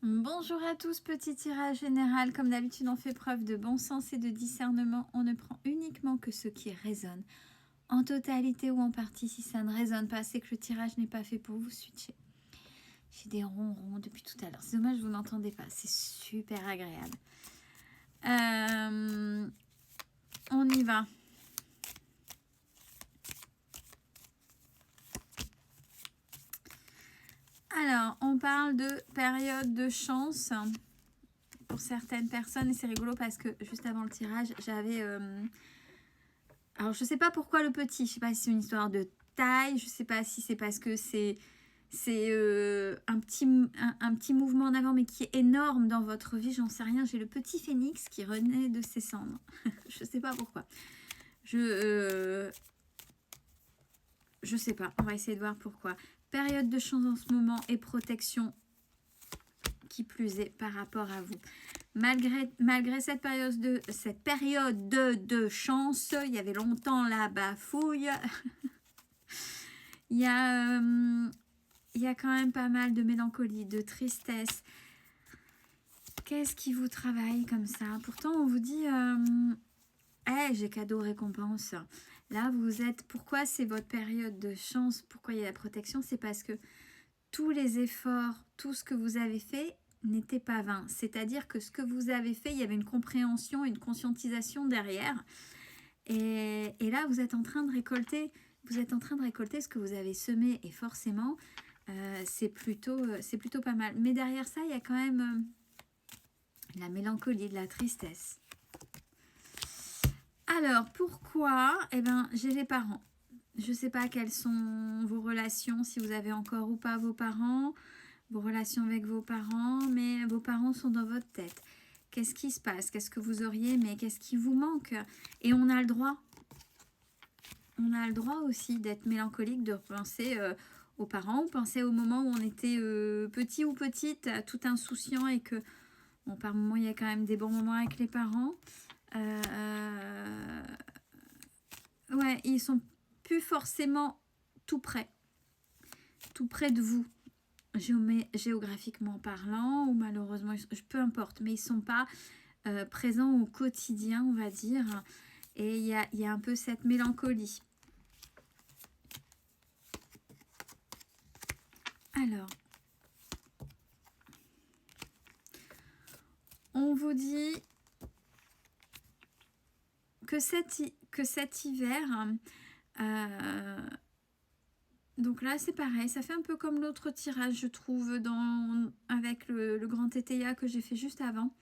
Bonjour à tous, petit tirage général. Comme d'habitude, on fait preuve de bon sens et de discernement. On ne prend uniquement que ce qui résonne, en totalité ou en partie. Si ça ne résonne pas, c'est que le tirage n'est pas fait pour vous. Switcher. J'ai des ronrons depuis tout à l'heure. C'est dommage, vous n'entendez pas. C'est super agréable. On y va. Alors, on parle de période de chance pour certaines personnes. Et c'est rigolo parce que juste avant le tirage, j'avais... alors, je sais pas pourquoi le petit. Je sais pas si c'est une histoire de taille. Je sais pas si c'est parce que c'est un petit mouvement en avant, mais qui est énorme dans votre vie. J'en sais rien. J'ai le petit phénix qui renaît de ses cendres. Je sais pas pourquoi. Je sais pas. On va essayer de voir pourquoi. Période de chance en ce moment et protection qui plus est par rapport à vous. Malgré cette période de chance, il y avait longtemps la bafouille. il y a quand même pas mal de mélancolie, de tristesse. Qu'est-ce qui vous travaille comme ça? Pourtant, on vous dit hey, j'ai cadeau récompense. Là, vous êtes... Pourquoi c'est votre période de chance? Pourquoi il y a la protection? C'est parce que tous les efforts, tout ce que vous avez fait n'était pas vain. C'est-à-dire que ce que vous avez fait, il y avait une compréhension, une conscientisation derrière. Et là, vous êtes en train de récolter... Vous êtes en train de récolter ce que vous avez semé. Et forcément, c'est plutôt pas mal. Mais derrière ça, il y a quand même la mélancolie, de la tristesse. Alors, pourquoi? Eh bien, j'ai les parents. Je ne sais pas quelles sont vos relations, si vous avez encore ou pas vos parents, vos relations avec vos parents, mais vos parents sont dans votre tête. Qu'est-ce qui se passe? Qu'est-ce que vous auriez aimé? Qu'est-ce qui vous manque? Et on a le droit. On a le droit aussi d'être mélancolique, de repenser aux parents, ou penser au moment où on était petit ou petite, tout insouciant, et que, bon, par moments, il y a quand même des bons moments avec les parents. Ouais, ils sont plus forcément tout près de vous, géographiquement parlant, ou malheureusement, peu importe, mais ils sont pas présents au quotidien, on va dire, et il y a un peu cette mélancolie. Alors, on vous dit que cet hiver, donc là c'est pareil, ça fait un peu comme l'autre tirage, je trouve, avec le grand TTA que j'ai fait juste avant.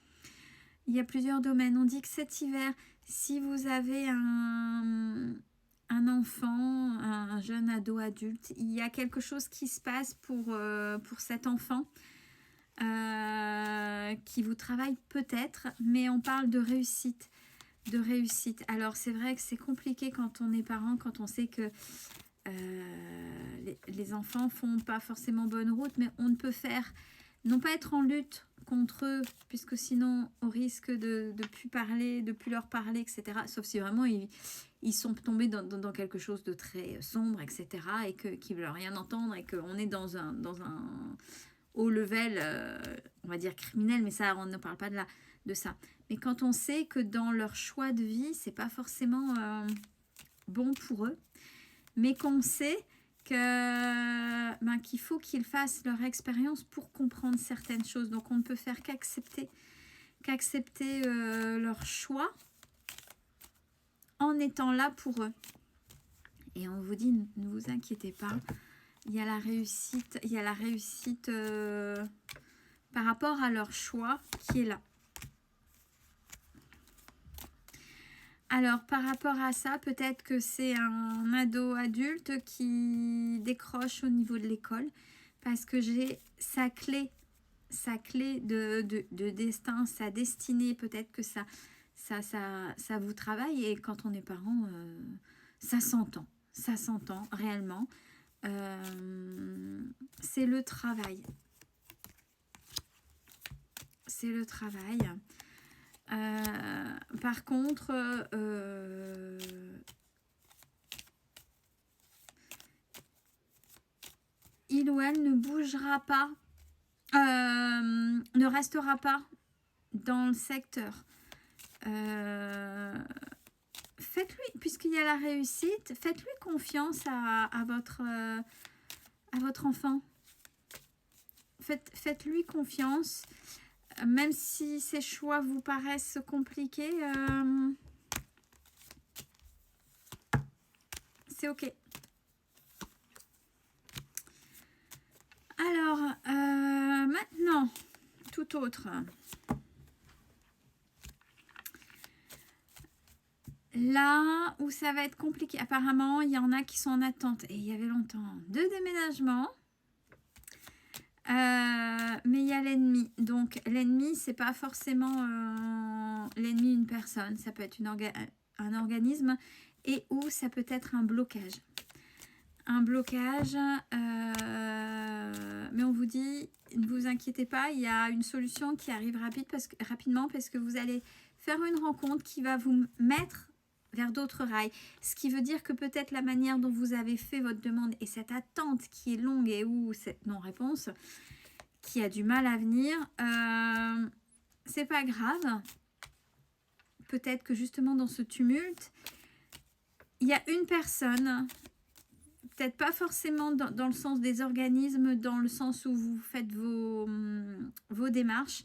Il y a plusieurs domaines. On dit que cet hiver, si vous avez un enfant, un jeune ado adulte, il y a quelque chose qui se passe pour cet enfant qui vous travaille peut-être, mais on parle de réussite. Alors c'est vrai que c'est compliqué quand on est parent, quand on sait que les enfants font pas forcément bonne route, mais on ne peut faire, non pas être en lutte contre eux, puisque sinon au risque de plus parler, de plus leur parler, etc. Sauf si vraiment ils sont tombés dans quelque chose de très sombre, etc. et qu'ils ne veulent rien entendre, et qu'on est dans un haut level, on va dire criminel, mais ça on ne parle pas de ça. Mais quand on sait que dans leur choix de vie, c'est pas forcément bon pour eux, mais qu'on sait qu'il faut qu'ils fassent leur expérience pour comprendre certaines choses. Donc on ne peut faire qu'accepter leur choix en étant là pour eux. Et on vous dit, ne vous inquiétez pas, il y a la réussite par rapport à leur choix qui est là. Alors, par rapport à ça, peut-être que c'est un ado adulte qui décroche au niveau de l'école, parce que j'ai sa clé de destin, sa destinée. Peut-être que ça vous travaille, et quand on est parent, ça s'entend réellement. C'est le travail. Par contre, il ou elle ne bougera pas, restera pas dans le secteur. Faites-lui, puisqu'il y a la réussite, faites-lui confiance à votre enfant. Faites-lui confiance, même si ses choix vous paraissent compliqués, c'est ok. Alors, maintenant, tout autre. Là où ça va être compliqué, apparemment, il y en a qui sont en attente, et il y avait longtemps, de déménagement. Mais il y a l'ennemi. Donc, l'ennemi, c'est pas forcément l'ennemi d'une personne. Ça peut être un organisme et ou ça peut être un blocage. Un blocage, mais on vous dit, ne vous inquiétez pas, il y a une solution qui arrive rapidement parce que vous allez faire une rencontre qui va vous mettre vers d'autres rails. Ce qui veut dire que peut-être la manière dont vous avez fait votre demande et cette attente qui est longue et ou cette non-réponse qui a du mal à venir, c'est pas grave. Peut-être que justement dans ce tumulte, il y a une personne, peut-être pas forcément dans le sens des organismes, dans le sens où vous faites vos démarches,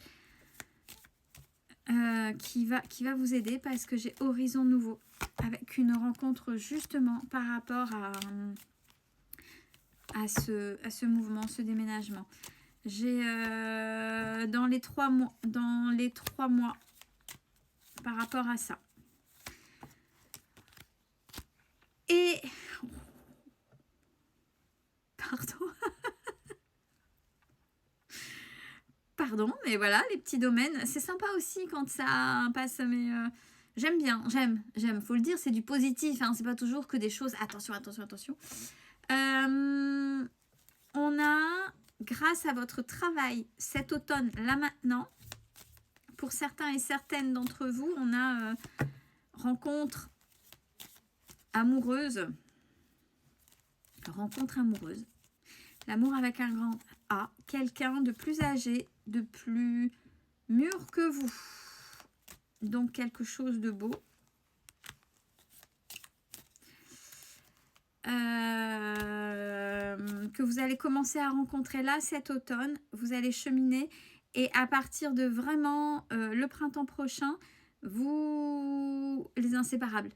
qui va vous aider parce que j'ai horizon nouveau avec une rencontre justement par rapport à ce mouvement, ce déménagement. J'ai dans les 3 mois par rapport à ça. Et pardon. Pardon, mais voilà, les petits domaines, c'est sympa aussi quand ça passe, mais j'aime bien, j'aime, faut le dire, c'est du positif, hein, c'est pas toujours que des choses, attention. On a, grâce à votre travail cet automne, là maintenant, pour certains et certaines d'entre vous, on a rencontre amoureuse, l'amour avec un grand A, quelqu'un de plus âgé, de plus mûr que vous, donc quelque chose de beau. Que vous allez commencer à rencontrer là cet automne, vous allez cheminer et à partir de vraiment le printemps prochain, vous les inséparables.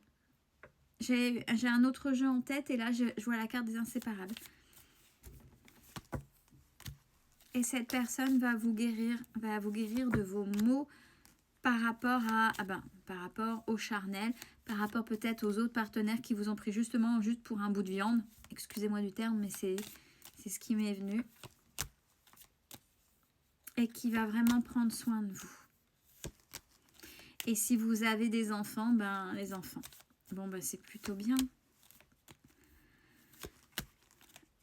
J'ai un autre jeu en tête et là je vois la carte des inséparables. Et cette personne va vous guérir de vos maux par rapport par rapport au charnel, par rapport peut-être aux autres partenaires qui vous ont pris juste pour un bout de viande. Excusez-moi du terme, mais c'est ce qui m'est venu. Et qui va vraiment prendre soin de vous. Et si vous avez des enfants, les enfants. Bon, c'est plutôt bien.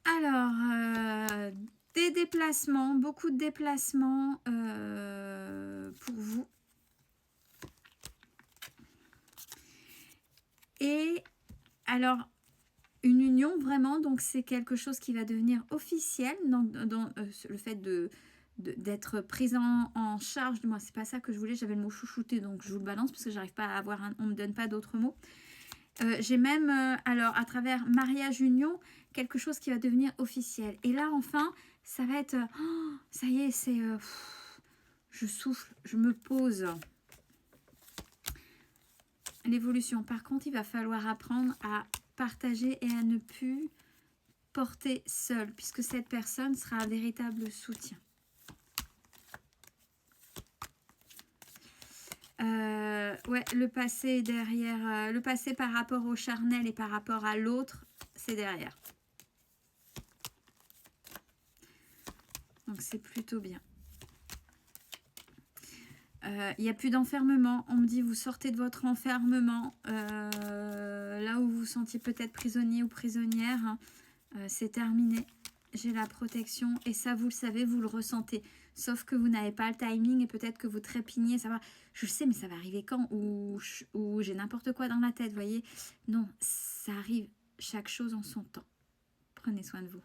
Alors, des déplacements, beaucoup de déplacements pour vous. Et alors, une union vraiment, donc c'est quelque chose qui va devenir officiel dans le fait d'être présent en charge de moi. C'est pas ça que je voulais, j'avais le mot chouchouter, donc je vous le balance parce que j'arrive pas à avoir on me donne pas d'autres mots. J'ai même, alors à travers mariage union, quelque chose qui va devenir officiel. Et là enfin, ça va être, ça y est, c'est, je souffle, je me pose. L'évolution. Par contre, il va falloir apprendre à partager et à ne plus porter seul, puisque cette personne sera un véritable soutien. Ouais, le passé est derrière. Le passé par rapport au charnel et par rapport à l'autre, c'est derrière. Donc c'est plutôt bien. Il n'y a plus d'enfermement. On me dit vous sortez de votre enfermement. Là où vous vous sentiez peut-être prisonnier ou prisonnière, c'est terminé. J'ai la protection et ça vous le savez, vous le ressentez. Sauf que vous n'avez pas le timing et peut-être que vous trépignez. Ça va, je le sais, mais ça va arriver quand? Ou j'ai n'importe quoi dans la tête, vous voyez? Non, ça arrive chaque chose en son temps. Prenez soin de vous.